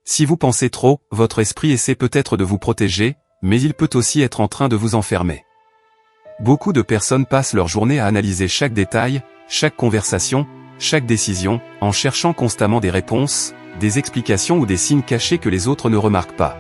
Si vous pensez trop, votre esprit essaie peut-être de vous protéger, mais il peut aussi être en train de vous enfermer. Beaucoup de personnes passent leur journée à analyser chaque détail, chaque conversation, chaque décision, en cherchant constamment des réponses, des explications ou des signes cachés que les autres ne remarquent pas.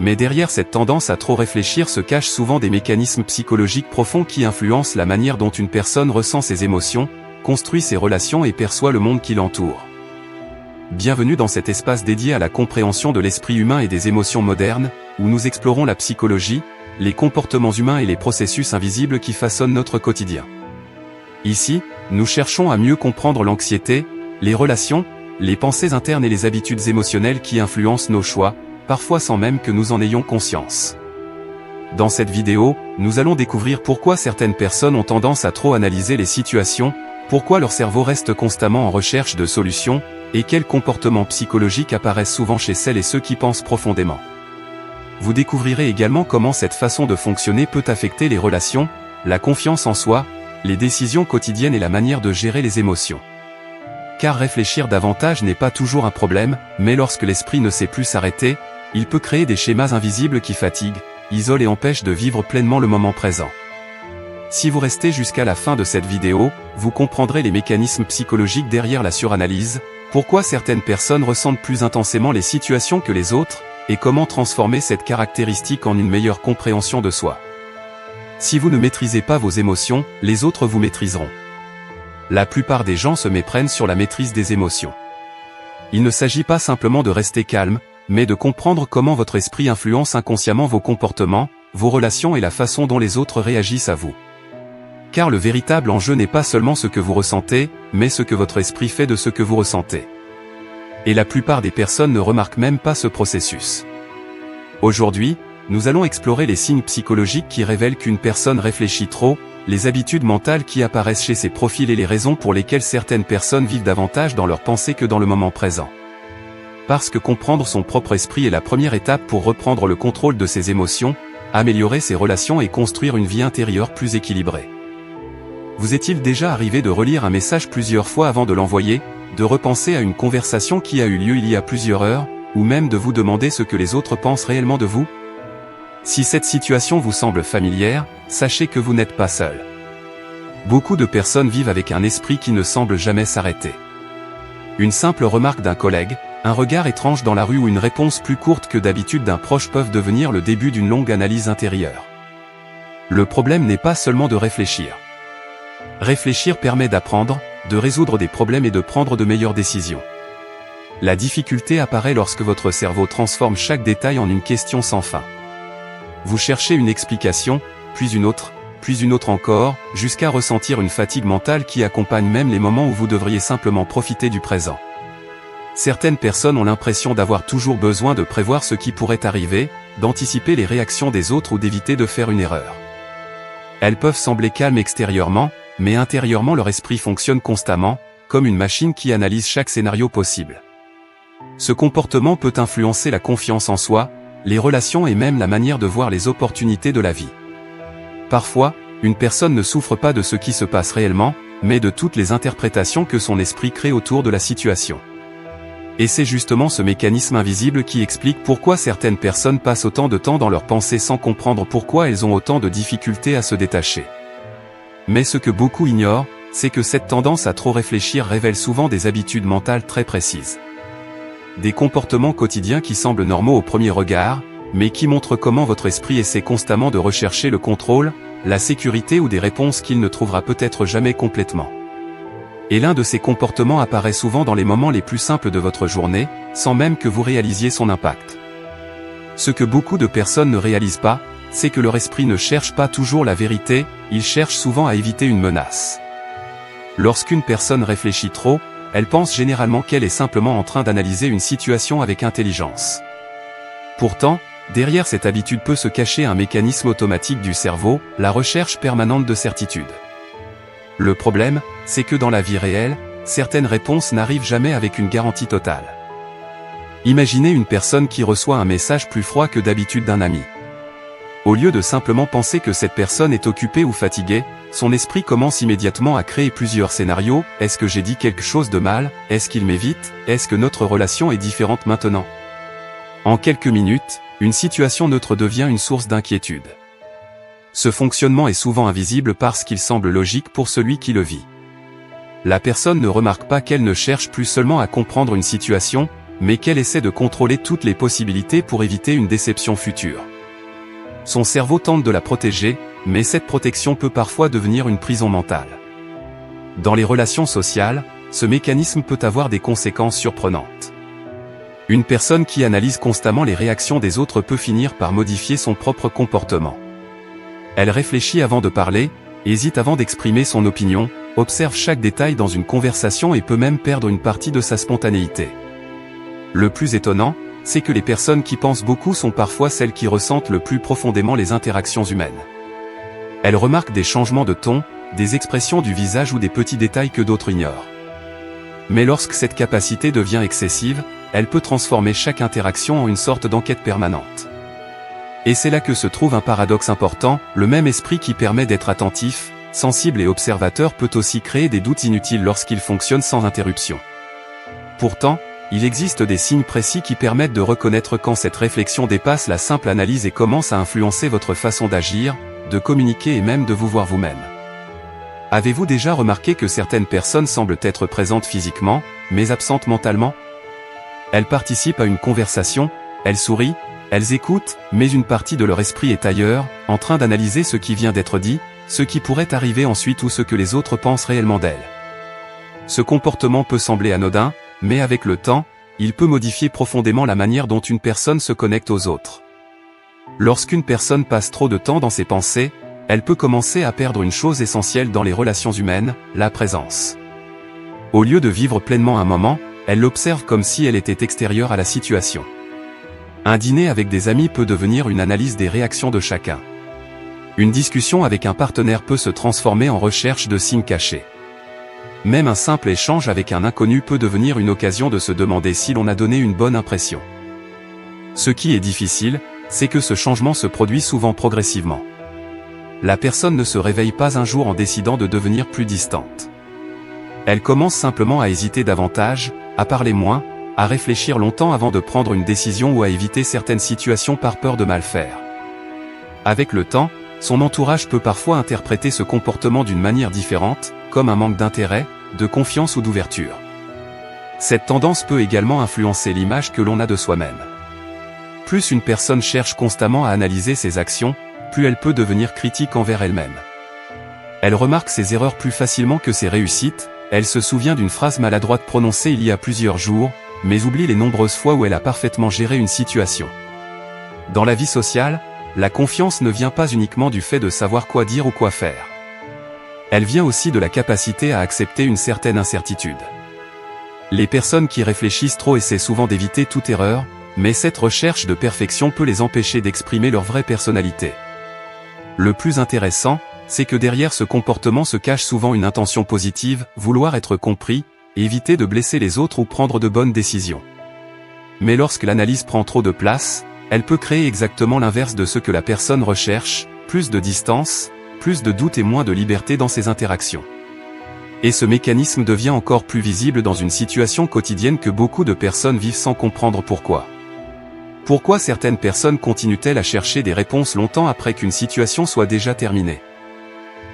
Mais derrière cette tendance à trop réfléchir se cachent souvent des mécanismes psychologiques profonds qui influencent la manière dont une personne ressent ses émotions, construit ses relations et perçoit le monde qui l'entoure. Bienvenue dans cet espace dédié à la compréhension de l'esprit humain et des émotions modernes, où nous explorons la psychologie, les comportements humains et les processus invisibles qui façonnent notre quotidien. Ici, nous cherchons à mieux comprendre l'anxiété, les relations, les pensées internes et les habitudes émotionnelles qui influencent nos choix, parfois sans même que nous en ayons conscience. Dans cette vidéo, nous allons découvrir pourquoi certaines personnes ont tendance à trop analyser les situations, pourquoi leur cerveau reste constamment en recherche de solutions, et quels comportements psychologiques apparaissent souvent chez celles et ceux qui pensent profondément. Vous découvrirez également comment cette façon de fonctionner peut affecter les relations, la confiance en soi, les décisions quotidiennes et la manière de gérer les émotions. Car réfléchir davantage n'est pas toujours un problème, mais lorsque l'esprit ne sait plus s'arrêter, il peut créer des schémas invisibles qui fatiguent, isolent et empêchent de vivre pleinement le moment présent. Si vous restez jusqu'à la fin de cette vidéo, vous comprendrez les mécanismes psychologiques derrière la suranalyse, pourquoi certaines personnes ressentent plus intensément les situations que les autres, et comment transformer cette caractéristique en une meilleure compréhension de soi. Si vous ne maîtrisez pas vos émotions, les autres vous maîtriseront. La plupart des gens se méprennent sur la maîtrise des émotions. Il ne s'agit pas simplement de rester calme, mais de comprendre comment votre esprit influence inconsciemment vos comportements, vos relations et la façon dont les autres réagissent à vous. Car le véritable enjeu n'est pas seulement ce que vous ressentez, mais ce que votre esprit fait de ce que vous ressentez. Et la plupart des personnes ne remarquent même pas ce processus. Aujourd'hui, nous allons explorer les signes psychologiques qui révèlent qu'une personne réfléchit trop, les habitudes mentales qui apparaissent chez ces profils et les raisons pour lesquelles certaines personnes vivent davantage dans leurs pensées que dans le moment présent. Parce que comprendre son propre esprit est la première étape pour reprendre le contrôle de ses émotions, améliorer ses relations et construire une vie intérieure plus équilibrée. Vous est-il déjà arrivé de relire un message plusieurs fois avant de l'envoyer, de repenser à une conversation qui a eu lieu il y a plusieurs heures, ou même de vous demander ce que les autres pensent réellement de vous? Si cette situation vous semble familière, sachez que vous n'êtes pas seul. Beaucoup de personnes vivent avec un esprit qui ne semble jamais s'arrêter. Une simple remarque d'un collègue, un regard étrange dans la rue ou une réponse plus courte que d'habitude d'un proche peuvent devenir le début d'une longue analyse intérieure. Le problème n'est pas seulement de réfléchir. Réfléchir permet d'apprendre, de résoudre des problèmes et de prendre de meilleures décisions. La difficulté apparaît lorsque votre cerveau transforme chaque détail en une question sans fin. Vous cherchez une explication, puis une autre encore, jusqu'à ressentir une fatigue mentale qui accompagne même les moments où vous devriez simplement profiter du présent. Certaines personnes ont l'impression d'avoir toujours besoin de prévoir ce qui pourrait arriver, d'anticiper les réactions des autres ou d'éviter de faire une erreur. Elles peuvent sembler calmes extérieurement, mais intérieurement leur esprit fonctionne constamment, comme une machine qui analyse chaque scénario possible. Ce comportement peut influencer la confiance en soi, les relations et même la manière de voir les opportunités de la vie. Parfois, une personne ne souffre pas de ce qui se passe réellement, mais de toutes les interprétations que son esprit crée autour de la situation. Et c'est justement ce mécanisme invisible qui explique pourquoi certaines personnes passent autant de temps dans leurs pensées sans comprendre pourquoi elles ont autant de difficultés à se détacher. Mais ce que beaucoup ignorent, c'est que cette tendance à trop réfléchir révèle souvent des habitudes mentales très précises. Des comportements quotidiens qui semblent normaux au premier regard, mais qui montrent comment votre esprit essaie constamment de rechercher le contrôle, la sécurité ou des réponses qu'il ne trouvera peut-être jamais complètement. Et l'un de ces comportements apparaît souvent dans les moments les plus simples de votre journée, sans même que vous réalisiez son impact. Ce que beaucoup de personnes ne réalisent pas, c'est que leur esprit ne cherche pas toujours la vérité, il cherche souvent à éviter une menace. Lorsqu'une personne réfléchit trop, elle pense généralement qu'elle est simplement en train d'analyser une situation avec intelligence. Pourtant, derrière cette habitude peut se cacher un mécanisme automatique du cerveau, la recherche permanente de certitude. Le problème, c'est que dans la vie réelle, certaines réponses n'arrivent jamais avec une garantie totale. Imaginez une personne qui reçoit un message plus froid que d'habitude d'un ami. Au lieu de simplement penser que cette personne est occupée ou fatiguée, son esprit commence immédiatement à créer plusieurs scénarios. Est-ce que j'ai dit quelque chose de mal? Est-ce qu'il m'évite? Est-ce que notre relation est différente maintenant? En quelques minutes, une situation neutre devient une source d'inquiétude. Ce fonctionnement est souvent invisible parce qu'il semble logique pour celui qui le vit. La personne ne remarque pas qu'elle ne cherche plus seulement à comprendre une situation, mais qu'elle essaie de contrôler toutes les possibilités pour éviter une déception future. Son cerveau tente de la protéger, mais cette protection peut parfois devenir une prison mentale. Dans les relations sociales, ce mécanisme peut avoir des conséquences surprenantes. Une personne qui analyse constamment les réactions des autres peut finir par modifier son propre comportement. Elle réfléchit avant de parler, hésite avant d'exprimer son opinion, observe chaque détail dans une conversation et peut même perdre une partie de sa spontanéité. Le plus étonnant, c'est que les personnes qui pensent beaucoup sont parfois celles qui ressentent le plus profondément les interactions humaines. Elles remarquent des changements de ton, des expressions du visage ou des petits détails que d'autres ignorent. Mais lorsque cette capacité devient excessive, elle peut transformer chaque interaction en une sorte d'enquête permanente. Et c'est là que se trouve un paradoxe important, le même esprit qui permet d'être attentif, sensible et observateur peut aussi créer des doutes inutiles lorsqu'il fonctionne sans interruption. Pourtant, il existe des signes précis qui permettent de reconnaître quand cette réflexion dépasse la simple analyse et commence à influencer votre façon d'agir, de communiquer et même de vous voir vous-même. Avez-vous déjà remarqué que certaines personnes semblent être présentes physiquement, mais absentes mentalement? Elles participent à une conversation, elles sourient, elles écoutent, mais une partie de leur esprit est ailleurs, en train d'analyser ce qui vient d'être dit, ce qui pourrait arriver ensuite ou ce que les autres pensent réellement d'elles. Ce comportement peut sembler anodin, mais avec le temps, il peut modifier profondément la manière dont une personne se connecte aux autres. Lorsqu'une personne passe trop de temps dans ses pensées, elle peut commencer à perdre une chose essentielle dans les relations humaines, la présence. Au lieu de vivre pleinement un moment, elle l'observe comme si elle était extérieure à la situation. Un dîner avec des amis peut devenir une analyse des réactions de chacun. Une discussion avec un partenaire peut se transformer en recherche de signes cachés. Même un simple échange avec un inconnu peut devenir une occasion de se demander si l'on a donné une bonne impression. Ce qui est difficile, c'est que ce changement se produit souvent progressivement. La personne ne se réveille pas un jour en décidant de devenir plus distante. Elle commence simplement à hésiter davantage, à parler moins, à réfléchir longtemps avant de prendre une décision ou à éviter certaines situations par peur de mal faire. Avec le temps, son entourage peut parfois interpréter ce comportement d'une manière différente, comme un manque d'intérêt, de confiance ou d'ouverture. Cette tendance peut également influencer l'image que l'on a de soi-même. Plus une personne cherche constamment à analyser ses actions, plus elle peut devenir critique envers elle-même. Elle remarque ses erreurs plus facilement que ses réussites, elle se souvient d'une phrase maladroite prononcée il y a plusieurs jours, mais oublie les nombreuses fois où elle a parfaitement géré une situation. Dans la vie sociale, la confiance ne vient pas uniquement du fait de savoir quoi dire ou quoi faire. Elle vient aussi de la capacité à accepter une certaine incertitude. Les personnes qui réfléchissent trop essaient souvent d'éviter toute erreur, mais cette recherche de perfection peut les empêcher d'exprimer leur vraie personnalité. Le plus intéressant, c'est que derrière ce comportement se cache souvent une intention positive, vouloir être compris, éviter de blesser les autres ou prendre de bonnes décisions. Mais lorsque l'analyse prend trop de place, elle peut créer exactement l'inverse de ce que la personne recherche, plus de distance, plus de doute et moins de liberté dans ses interactions. Et ce mécanisme devient encore plus visible dans une situation quotidienne que beaucoup de personnes vivent sans comprendre pourquoi. Pourquoi certaines personnes continuent-elles à chercher des réponses longtemps après qu'une situation soit déjà terminée?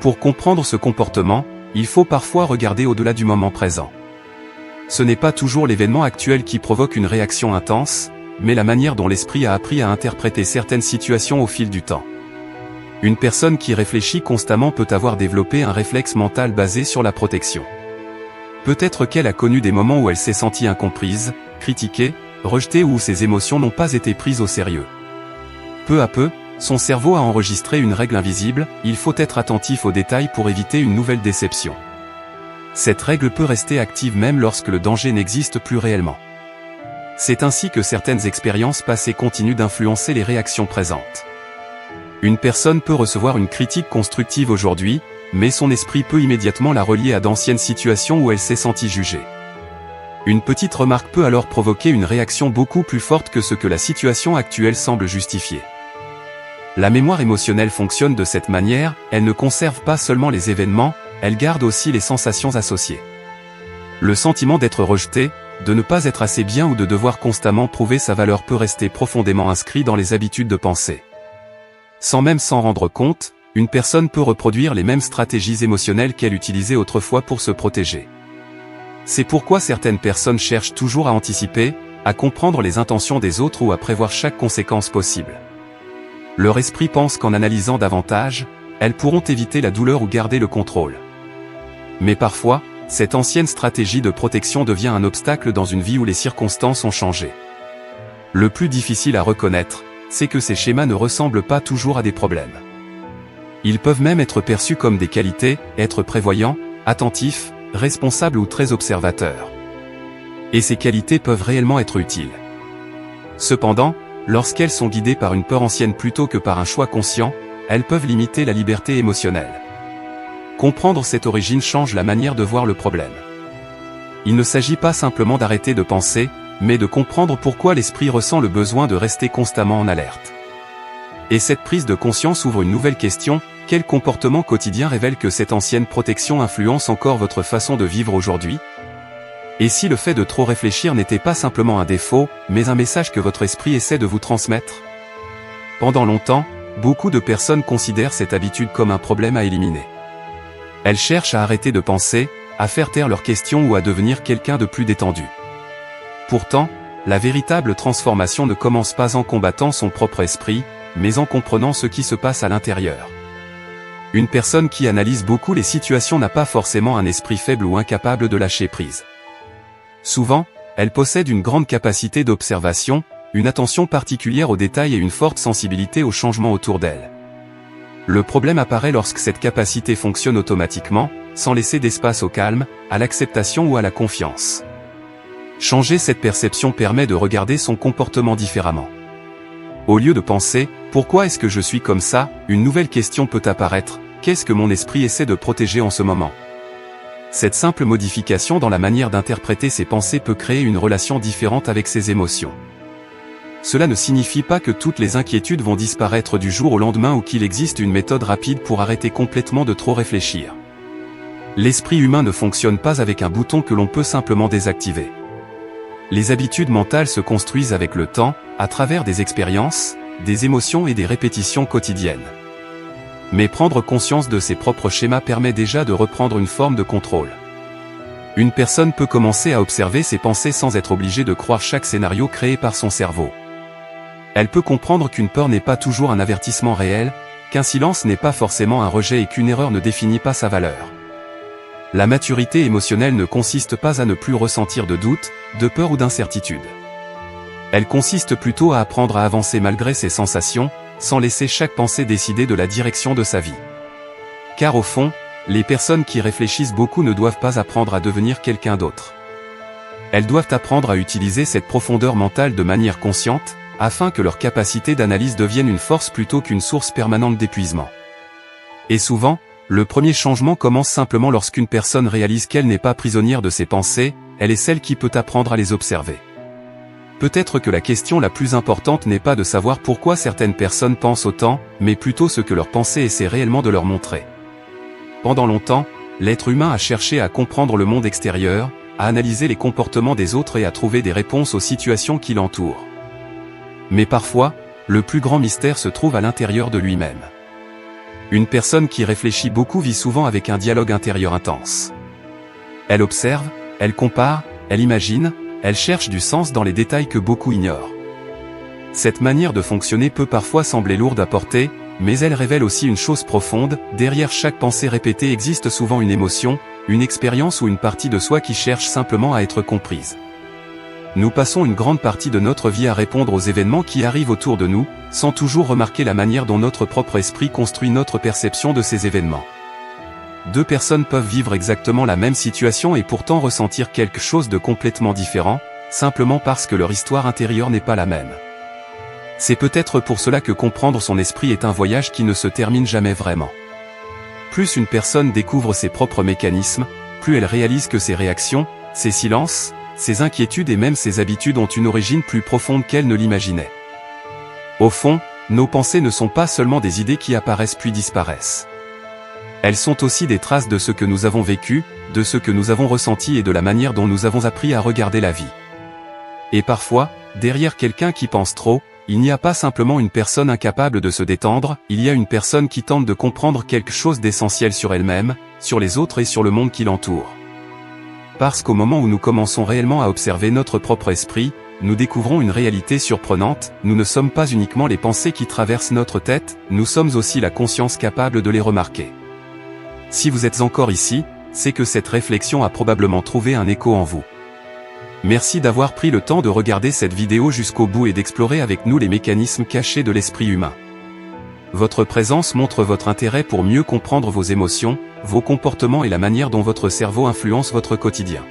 Pour comprendre ce comportement, il faut parfois regarder au-delà du moment présent. Ce n'est pas toujours l'événement actuel qui provoque une réaction intense, mais la manière dont l'esprit a appris à interpréter certaines situations au fil du temps. Une personne qui réfléchit constamment peut avoir développé un réflexe mental basé sur la protection. Peut-être qu'elle a connu des moments où elle s'est sentie incomprise, critiquée, rejetée ou où ses émotions n'ont pas été prises au sérieux. Peu à peu, son cerveau a enregistré une règle invisible, il faut être attentif aux détails pour éviter une nouvelle déception. Cette règle peut rester active même lorsque le danger n'existe plus réellement. C'est ainsi que certaines expériences passées continuent d'influencer les réactions présentes. Une personne peut recevoir une critique constructive aujourd'hui, mais son esprit peut immédiatement la relier à d'anciennes situations où elle s'est sentie jugée. Une petite remarque peut alors provoquer une réaction beaucoup plus forte que ce que la situation actuelle semble justifier. La mémoire émotionnelle fonctionne de cette manière, elle ne conserve pas seulement les événements, elle garde aussi les sensations associées. Le sentiment d'être rejeté, de ne pas être assez bien ou de devoir constamment prouver sa valeur peut rester profondément inscrit dans les habitudes de pensée. Sans même s'en rendre compte, une personne peut reproduire les mêmes stratégies émotionnelles qu'elle utilisait autrefois pour se protéger. C'est pourquoi certaines personnes cherchent toujours à anticiper, à comprendre les intentions des autres ou à prévoir chaque conséquence possible. Leur esprit pense qu'en analysant davantage, elles pourront éviter la douleur ou garder le contrôle. Mais parfois, cette ancienne stratégie de protection devient un obstacle dans une vie où les circonstances ont changé. Le plus difficile à reconnaître, c'est que ces schémas ne ressemblent pas toujours à des problèmes. Ils peuvent même être perçus comme des qualités, être prévoyant, attentif, responsable ou très observateur. Et ces qualités peuvent réellement être utiles. Cependant, lorsqu'elles sont guidées par une peur ancienne plutôt que par un choix conscient, elles peuvent limiter la liberté émotionnelle. Comprendre cette origine change la manière de voir le problème. Il ne s'agit pas simplement d'arrêter de penser, mais de comprendre pourquoi l'esprit ressent le besoin de rester constamment en alerte. Et cette prise de conscience ouvre une nouvelle question: quel comportement quotidien révèle que cette ancienne protection influence encore votre façon de vivre aujourd'hui? Et si le fait de trop réfléchir n'était pas simplement un défaut, mais un message que votre esprit essaie de vous transmettre? Pendant longtemps, beaucoup de personnes considèrent cette habitude comme un problème à éliminer. Elles cherchent à arrêter de penser, à faire taire leurs questions ou à devenir quelqu'un de plus détendu. Pourtant, la véritable transformation ne commence pas en combattant son propre esprit, mais en comprenant ce qui se passe à l'intérieur. Une personne qui analyse beaucoup les situations n'a pas forcément un esprit faible ou incapable de lâcher prise. Souvent, elle possède une grande capacité d'observation, une attention particulière aux détails et une forte sensibilité aux changements autour d'elle. Le problème apparaît lorsque cette capacité fonctionne automatiquement, sans laisser d'espace au calme, à l'acceptation ou à la confiance. Changer cette perception permet de regarder son comportement différemment. Au lieu de penser « Pourquoi est-ce que je suis comme ça ?», une nouvelle question peut apparaître « Qu'est-ce que mon esprit essaie de protéger en ce moment ?» Cette simple modification dans la manière d'interpréter ses pensées peut créer une relation différente avec ses émotions. Cela ne signifie pas que toutes les inquiétudes vont disparaître du jour au lendemain ou qu'il existe une méthode rapide pour arrêter complètement de trop réfléchir. L'esprit humain ne fonctionne pas avec un bouton que l'on peut simplement désactiver. Les habitudes mentales se construisent avec le temps, à travers des expériences, des émotions et des répétitions quotidiennes. Mais prendre conscience de ses propres schémas permet déjà de reprendre une forme de contrôle. Une personne peut commencer à observer ses pensées sans être obligée de croire chaque scénario créé par son cerveau. Elle peut comprendre qu'une peur n'est pas toujours un avertissement réel, qu'un silence n'est pas forcément un rejet et qu'une erreur ne définit pas sa valeur. La maturité émotionnelle ne consiste pas à ne plus ressentir de doute, de peur ou d'incertitude. Elle consiste plutôt à apprendre à avancer malgré ses sensations, sans laisser chaque pensée décider de la direction de sa vie. Car au fond, les personnes qui réfléchissent beaucoup ne doivent pas apprendre à devenir quelqu'un d'autre. Elles doivent apprendre à utiliser cette profondeur mentale de manière consciente, afin que leur capacité d'analyse devienne une force plutôt qu'une source permanente d'épuisement. Et souvent, le premier changement commence simplement lorsqu'une personne réalise qu'elle n'est pas prisonnière de ses pensées, elle est celle qui peut apprendre à les observer. Peut-être que la question la plus importante n'est pas de savoir pourquoi certaines personnes pensent autant, mais plutôt ce que leurs pensées essaient réellement de leur montrer. Pendant longtemps, l'être humain a cherché à comprendre le monde extérieur, à analyser les comportements des autres et à trouver des réponses aux situations qui l'entourent. Mais parfois, le plus grand mystère se trouve à l'intérieur de lui-même. Une personne qui réfléchit beaucoup vit souvent avec un dialogue intérieur intense. Elle observe, elle compare, elle imagine, elle cherche du sens dans les détails que beaucoup ignorent. Cette manière de fonctionner peut parfois sembler lourde à porter, mais elle révèle aussi une chose profonde: derrière chaque pensée répétée existe souvent une émotion, une expérience ou une partie de soi qui cherche simplement à être comprise. Nous passons une grande partie de notre vie à répondre aux événements qui arrivent autour de nous, sans toujours remarquer la manière dont notre propre esprit construit notre perception de ces événements. Deux personnes peuvent vivre exactement la même situation et pourtant ressentir quelque chose de complètement différent, simplement parce que leur histoire intérieure n'est pas la même. C'est peut-être pour cela que comprendre son esprit est un voyage qui ne se termine jamais vraiment. Plus une personne découvre ses propres mécanismes, plus elle réalise que ses réactions, ses silences, ses inquiétudes et même ses habitudes ont une origine plus profonde qu'elle ne l'imaginait. Au fond, nos pensées ne sont pas seulement des idées qui apparaissent puis disparaissent. Elles sont aussi des traces de ce que nous avons vécu, de ce que nous avons ressenti et de la manière dont nous avons appris à regarder la vie. Et parfois, derrière quelqu'un qui pense trop, il n'y a pas simplement une personne incapable de se détendre, il y a une personne qui tente de comprendre quelque chose d'essentiel sur elle-même, sur les autres et sur le monde qui l'entoure. Parce qu'au moment où nous commençons réellement à observer notre propre esprit, nous découvrons une réalité surprenante, nous ne sommes pas uniquement les pensées qui traversent notre tête, nous sommes aussi la conscience capable de les remarquer. Si vous êtes encore ici, c'est que cette réflexion a probablement trouvé un écho en vous. Merci d'avoir pris le temps de regarder cette vidéo jusqu'au bout et d'explorer avec nous les mécanismes cachés de l'esprit humain. Votre présence montre votre intérêt pour mieux comprendre vos émotions, vos comportements et la manière dont votre cerveau influence votre quotidien.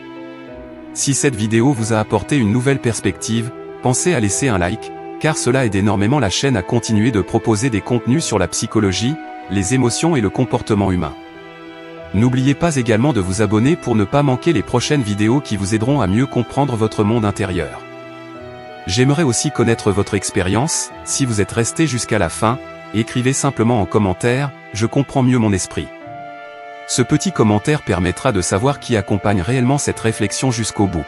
Si cette vidéo vous a apporté une nouvelle perspective, pensez à laisser un like, car cela aide énormément la chaîne à continuer de proposer des contenus sur la psychologie, les émotions et le comportement humain. N'oubliez pas également de vous abonner pour ne pas manquer les prochaines vidéos qui vous aideront à mieux comprendre votre monde intérieur. J'aimerais aussi connaître votre expérience, si vous êtes resté jusqu'à la fin, écrivez simplement en commentaire, je comprends mieux mon esprit. Ce petit commentaire permettra de savoir qui accompagne réellement cette réflexion jusqu'au bout.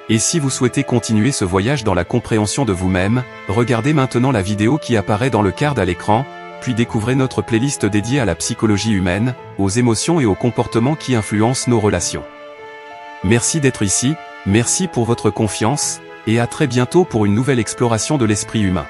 Et si vous souhaitez continuer ce voyage dans la compréhension de vous-même, regardez maintenant la vidéo qui apparaît dans le card à l'écran, puis découvrez notre playlist dédiée à la psychologie humaine, aux émotions et aux comportements qui influencent nos relations. Merci d'être ici, merci pour votre confiance, et à très bientôt pour une nouvelle exploration de l'esprit humain.